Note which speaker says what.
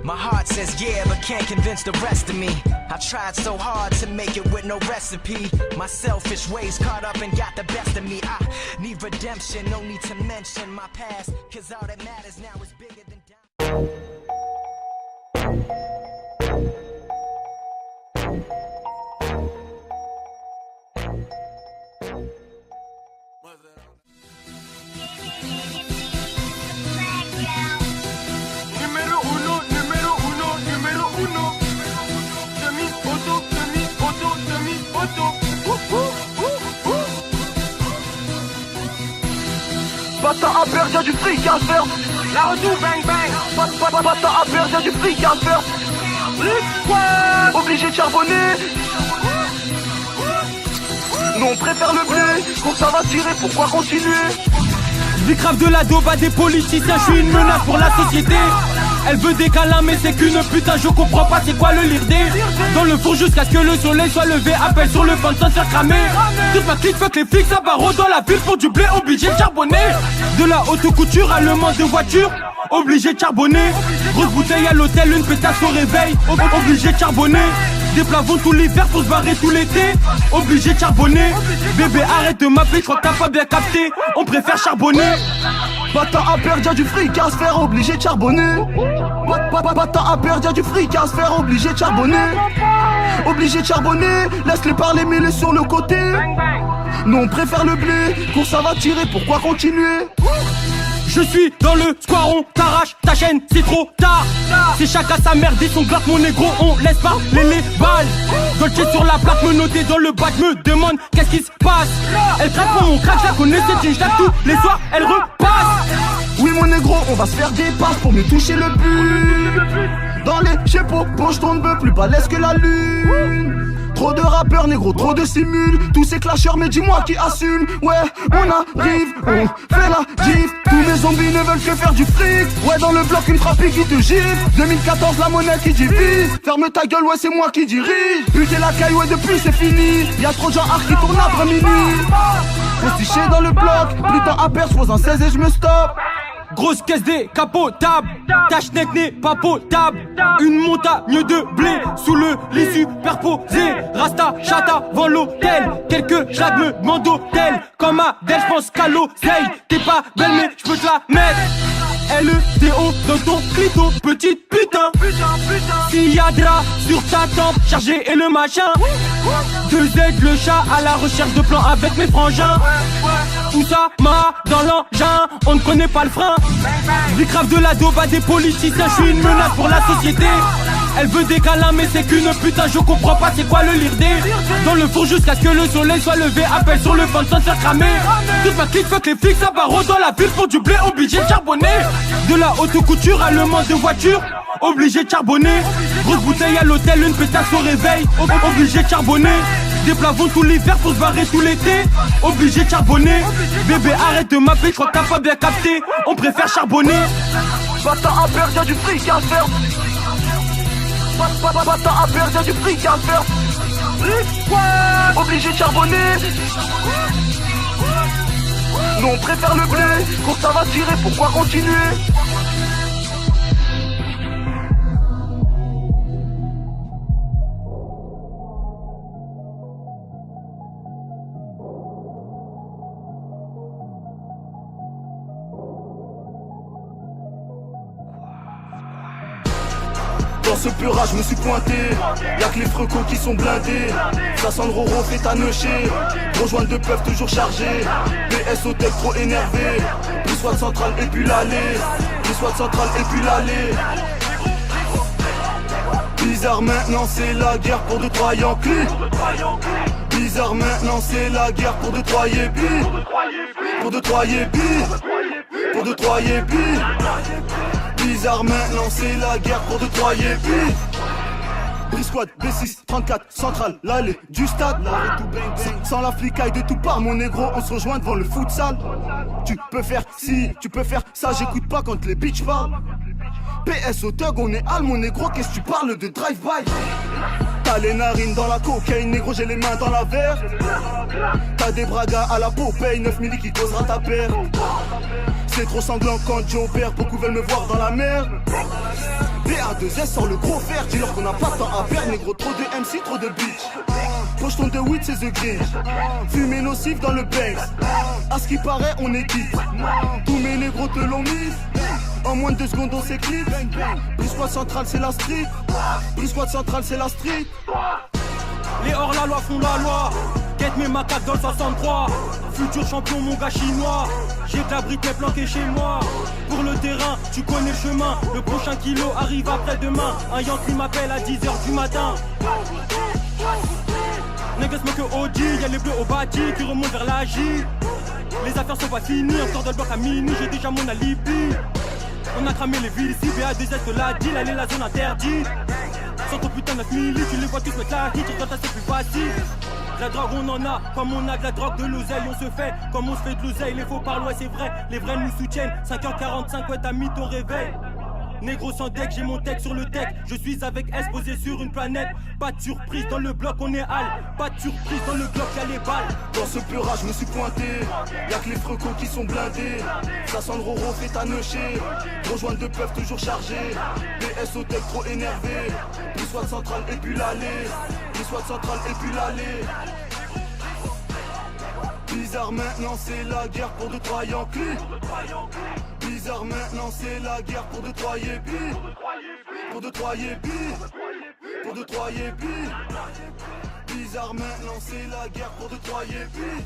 Speaker 1: My heart says yeah, but can't convince the rest of me. I tried so hard to make it with no recipe. My selfish ways caught up and got the best of me. I need redemption, no need to mention my past, cause all that matters now is bigger than down.
Speaker 2: Bata à perdre, y'a du fric à faire. La redoute bang bang. Bata à perdre, y'a du fric à faire. Obligé de charbonner. Nous on préfère le blé. Quand ça va tirer, pourquoi continuer?
Speaker 3: Vie grave de la daube à des politiciens, je suis une menace pour la société. Elle veut des câlins mais c'est qu'une putain, je comprends pas c'est quoi le lirder. Dans le four jusqu'à ce que le soleil soit levé, appel sur le fond sans se faire cramer. Toute ma clique fuck les flics, ça barreau dans la ville pour du blé, obligé de charbonner. De la haute couture à le manque de voiture, obligé de charbonner. Grosse bouteille à l'hôtel, une pétasse au réveil, obligé de charbonner. Des plafonds tout l'hiver pour se barrer tout l'été, obligé de charbonner. Bébé arrête de m'appeler, je crois que t'as pas bien capté, on préfère charbonner.
Speaker 2: Bata à perdre, y'a du fric à se faire, obligé de charbonner. Bata à perdre, y'a du fric à se faire, obligé de charbonner. Obligé de charbonner, laisse-les parler, mets-les sur le côté. Nous on préfère le blé, quand ça va tirer, pourquoi continuer?
Speaker 3: Je suis dans le square, on t'arrache ta chaîne, c'est trop tard. C'est chacun sa merde et son glace, mon négro, on laisse pas les balles. Dolce sur la plaque, me noter dans le bac, me demande qu'est-ce qui se passe. Elle craque, on craque, je la connais, c'est une jacque tous les soirs, elle repasse.
Speaker 2: Oui mon négro, on va se faire des passes pour mieux toucher le but. Dans les chapeaux, penche ton bœuf, plus balèze que la lune. Trop de rappeurs négro, trop de simules. Tous ces clasheurs, mais dis-moi qui assume. Ouais, on arrive, on fait la gif. Tous mes zombies ne veulent que faire du fric. Ouais, dans le bloc, une frappe qui te gifle. 2014, la monnaie qui divise. Ferme ta gueule, ouais, c'est moi qui dirige. Buter la caille, ouais, depuis c'est fini. Y'a trop de gens qui tournent après minuit. Postiché dans le bloc, plus de temps à perdre, je pose un 16 et je me stoppe.
Speaker 3: Grosse caisse décapotable, ta schneck n'est pas potable. Une montagne de blé sous le lit superposé. Rasta, chata, avant l'hôtel. Quelques jacques me demandent d'hôtel. Comme Adèle, j'pense qu'à l'oseille. T'es pas belle mais j'peux te la mettre. L-E-T-O dans ton clito, petite putain. S'il y a drap sur ta tempe, chargé et le machin. 2Z le chat à la recherche de plans avec mes frangins. Tout ça m'a dans l'engin, on ne connaît pas le frein. Vie grave de la daube à des politiciens, je suis une menace pour la société. Elle veut des câlins mais c'est qu'une putain, je comprends pas c'est quoi le lirder. Dans le four jusqu'à ce que le soleil soit levé, appel sur le fond sans se faire cramer. Toute ma clique fuck les flics, ça barreau dans la ville pour du blé, obligé de charbonner. De la haute couture à le manque de voiture, obligé de charbonner. Grosse bouteille à l'hôtel, une pétasse au réveil, obligé de charbonner. Des plafonds tout l'hiver pour se barrer tout l'été, obligé de charbonner. Bébé arrête de m'appeler, je crois que t'as pas bien capté, on préfère charbonner.
Speaker 2: Bata à perdre, y'a du fric à faire. Bata à perdre, y'a du fric à faire. Obligé de charbonner. Nous on préfère le blé, quand ça va tirer, pourquoi continuer? Dans ce purage je me suis pointé, y'a que les frecos qui sont blindés. 500 euros fait à neucher, rejoindre de peuvent toujours chargés. PS au tech trop énervé, plus soit centrale et puis l'aller. Plus soit centrale et puis l'aller. Bizarre maintenant c'est la guerre pour 2-3 Yankees. Bizarre maintenant c'est la guerre pour 2-3 yébis. Pour 2-3 yébis. Pour 2-3 yébis. Bizarre maintenant c'est la guerre pour 2-3 yébis. Brisquad, B6, 34, centrale, l'allée du stade. Sans la flicaille de tout part mon négro, on se rejoint devant le futsal. Tu peux faire ci, tu peux faire ça, j'écoute pas quand les bitches parlent. PS au thug, on est al mon négro, qu'est-ce que tu parles de drive-by? T'as les narines dans la cocaïne, négro j'ai les mains dans la verre. T'as des bragas à la peau, paye 9 milli qui causera ta paire. C'est trop sanglant quand Joe perd, beaucoup veulent me voir dans la mer. BA2S sort le gros fer, dis-leur qu'on n'a pas de temps à perdre. Négro, trop de MC, trop de bitch. Pocheton de weed, c'est The Grinch. Fumée nocif dans le Banks. À ce qui paraît, on est quitte. Tous mes négros te l'ont mis. En moins de 2 secondes, on s'éclipse. Brisquad central, c'est la street. Brisquad central, c'est la street.
Speaker 3: Les hors-la-loi font la loi. Quête mes macaques dans le 63. Futur champion, mon gars chinois. J'ai de la briquet planquée chez moi. Pour le terrain, tu connais le chemin. Le prochain kilo arrive après-demain. Un Yankee m'appelle à 10h du matin. Niggas smoke OG, y'a les bleus au bâti qui remontent vers la J. Les affaires sont pas finies, encore de le bloc à minuit, j'ai déjà mon alibi. On a cramé les villes ici, BA2S te l'a dit, là est la zone interdite. Sans ton putain de 9 milli, tu les vois tous mettre la hit, tu regardes ça c'est plus facile. La drogue on en a, comme on a de la drogue de l'oseille, on se fait comme on se fait de l'oseille, les faux parlent ouais c'est vrai, les vrais nous soutiennent, 5h45 ouais t'as mis ton réveil. Négro sans deck, j'ai mon tech sur le deck. Je suis avec S posé sur une planète. Pas de surprise dans le bloc, on est hal. Pas de surprise dans le bloc, y'a les balles.
Speaker 2: Dans ce peurage, je me suis pointé. Y'a que les frecos qui sont blindés. Ça sent le roro, fait ta neucher. Rejoindre de peuvent toujours chargés. PS au tech trop énervé. Brisquad central et puis l'allée. Brisquad central et puis l'allée. Bizarre maintenant c'est la guerre pour 2-3 Yankees. Bizarre maintenant c'est la guerre pour 2-3 yébis. Pour 2-3 yébis. Pour 2-3 yébis. Bizarre maintenant c'est la guerre pour 2-3 yébis.